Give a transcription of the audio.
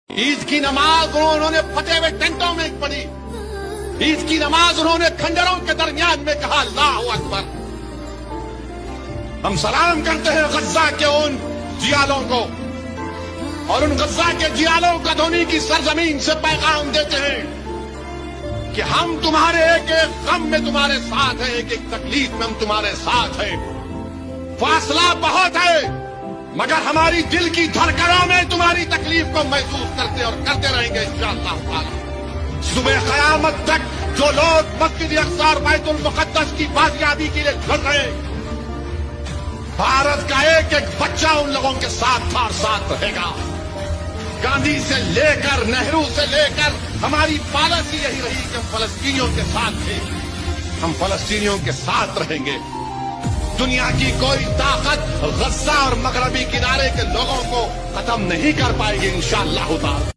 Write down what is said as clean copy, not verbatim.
عید کی نماز انہوں نے پھٹے ہوئے ٹینٹوں میں پڑھی. عید کی نماز انہوں نے کھنجروں کے درمیان میں کہا اللہ اکبر. ہم سلام کرتے ہیں غزہ کے ان جیالوں کو اور ان غزہ کے جیالوں کا دھونی کی سرزمین سے پیغام دیتے ہیں کہ ہم تمہارے ایک ایک غم میں تمہارے ساتھ ہیں, ایک ایک تکلیف میں ہم تمہارے ساتھ ہیں. فاصلہ بہت ہے مگر ہماری دل کی دھڑکنوں میں تمہاری تکلیف کو محسوس کرتے اور کرتے رہیں گے انشاءاللہ تعالی. صبح قیامت تک جو لوگ مسجد اقصی اور بیت المقدس کی بازیابی کے لیے لڑ رہے ہیں, بھارت کا ایک ایک بچہ ان لوگوں کے ساتھ تھا اور ساتھ رہے گا. گاندھی سے لے کر نہرو سے لے کر ہماری پالیسی یہی رہی کہ ہم فلسطینیوں کے ساتھ تھے, ہم فلسطینیوں کے ساتھ رہیں گے. دنیا کی کوئی طاقت غزہ اور مغربی کنارے کے لوگوں کو ختم نہیں کر پائے گی انشاءاللہ تعالی.